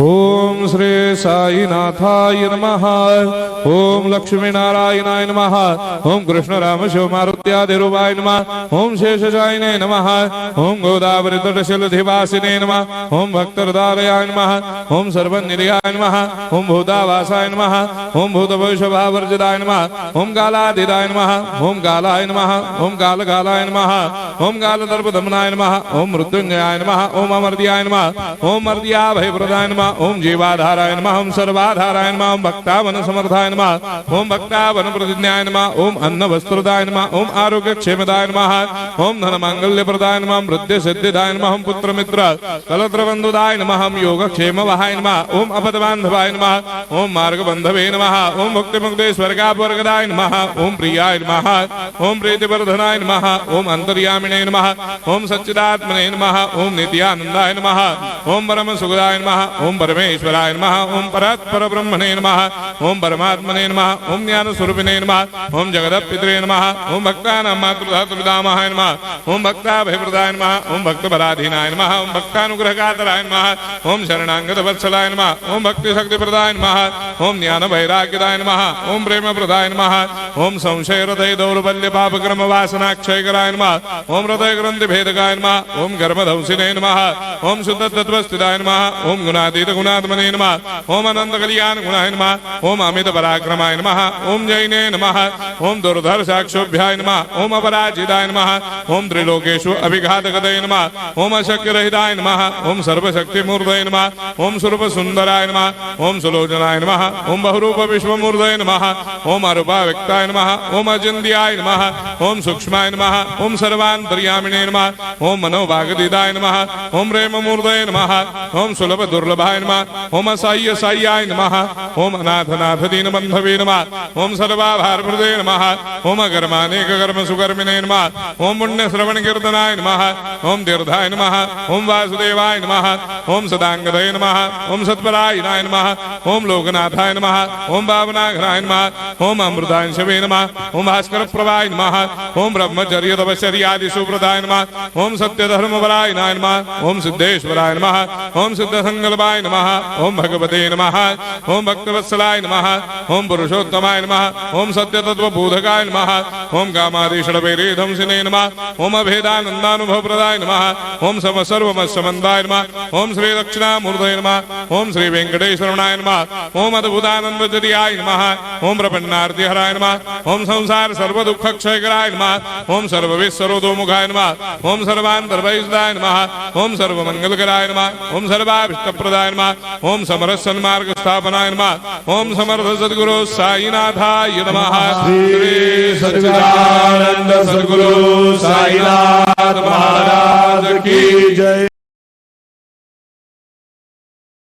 ओम श्री साईनाथाय नमः। ओम लक्ष्मी नारायणाय नमः। ओम कृष्ण राम शिव मारुत्यादिरूपाय नमः। ओम शेषशायिने नमः। ओम गोदावरी तटशिलधिवासिने नमः। ओम भक्तहृदयाय नमः। ओम सर्वनिलयाय नमः। ओम भूतावासाय नमः। ओम भूतभविष्यभावर्जिताय नमः। ओम कालातीताय नमः। ओम कालाय नमः। ओम कालकालाय नमः। ओम कालदर्पदमनाय नमः। ओम मृत्युंजयाय नमः। ओम अमर्त्याय नमः। ओम मर्त्याभयप्रदाय नमः। ओम जीवाधाराय नमः। ओम सर्वाधाराय नमः। ओम भक्तावन समर्थाय नमः। ओम भक्तावन प्रतिज्ञाय नमः। ओम अन्न वस्त्रदाय नमः। ओम आरोग्य क्षेमदाय नमः। ओम धन मांगल्य प्रदाय नमः। ओम वृद्धि सिद्धिदाय नमः। ओम पुत्र मित्र कलत्र बंधुदाय नमः। ओम योग क्षेम वहाय नमः। ओम अपद बांधवाय नमः। ओम मार्ग बंधवे नमः। ओम भक्ति मुक्ति स्वर्गापवर्गदाय नमः। ओम प्रियाय नमः। ओम प्रीतिवर्धनाय नमः। ओम अंतर्यामिने नमः। ओम सच्चिदात्मने नमः। ओम नित्यानंदाय नमः। ओम परम सुखदाय नमः। ओम परमेश्वराय नमः। ओम परात्पर ब्रह्मणे नमः। ओम परमात्मने नमः। ओम ज्ञान स्वरूपिणे नमः। ओम जगदपितरे नमः। ओम भक्तानां मातृधातुर्पितामहाय नमः। ओम भक्ताभयप्रदाय नमः। ओम भक्तपराधीनाय नमः। ओम भक्तानुग्रहकातराय नमः। ओम शरणागत वत्सलाय नमः। ओम भक्ति शक्ति प्रदाय नमः। ओम ज्ञान वैराग्यदाय नमः। ओम प्रेम प्रदाय नमः। ओम संशय हृदय दौर्बल्य पापक्रम वासना क्षयकराय नमः। ओम हृदय ग्रंथि भेदकाय नमः। ओम गर्भधंसिने नमः। ओम शुद्ध तत्वस्थिताय नमः। ओम गुणातीत गुणात्मने नमः। ओम अनंत कल्याण गुणाय नमः। ओम अमित पराक्रमाय नमः। ओम जैने नमः। ओम दुर्धर्षाक्षोभ्याय नमः। ओम अपराजिताय नमः। ओम त्रिलोकेषु अभिघातगतये नमः। ओम अशक्यरहिताय नमः। ओम सर्वशक्तिमूर्तये नमः। ओम स्वरूप सुंदराय नमः। ओम सुलोचनाय नमः। ओम बहुरूप विश्वमूर्तये नमः। ओम अरूपाव्यक्ताय नमः। ओम अचिन्त्याय नमः। ओम सूक्ष्माय नमः। ओम सर्वान्तर्यामिने नमः। ओम मनोभागदिदाय नमः। ओम प्रेममूर्तये नमः। ओम सुलभ दुर्लभाय नमः। ओम असाह्य साह्याय नमः। ओम अनाथनाथ दीनबन्धवे नमः। ओम सर्वाभारप्रदे नमः। ओम अकर्मानेक कर्म सुकर्मिणे नमः। ओम पुण्य श्रवण कीर्तनाय नमः। ओम तीर्थाय नमः। ओम वासुदेवाय नमः। ओम सदांगदये नमः। ओम सत्परायणाय नमः। ओम लोकनाथाय नमः। ओम भावनाघराय नमः। ओम अमृतांशवे नमः। ओम भास्कर प्रभाय नमः। ओम ब्रह्मचर्य तपश्चर्यादि सुप्रदाय नमः। ओम सत्यधर्मपरायणाय नमः। ओम सिद्धेश्वराय नमः। ओम सिद्ध संकल्पाय नमः। ओम भगवते नमः। ओम भक्तवत्सलाय नमः। ओम पुरुषोत्तमाय नमः। ओम सत्यतत्त्वबोधकाय नमः। ओम कामादिषडभैरेधंसिने नमः। ओम अभेदानन्दानुभवप्रदाय नमः। ओम सर्वमस्समन्दाय नमः। ओम श्री दक्षिणामूर्तये नमः। ओम श्री वेंकटेश्वरनाय नमः। ओम अद्भुतानन्दचर्याय नमः। ओम प्रपन्नार्तिहराय नमः। ओम संसार सर्वदुःखक्षयकराय नमः। ओम सर्वविस्सरोदोमुखाय नमः। ओम सर्वान्तर्बहिष्ठाय नमः। ओम सर्वमङ्गलकराय नमः। ओम सर्वाभीष्टप्रदाय नमः। ओम समरस सन्मार्ग स्थापनाय नमः। ओम समर्थ सद्गुरु साईनाथाय नमः। श्री सच्चिदानंद सद्गुरु साईनाथ महाराज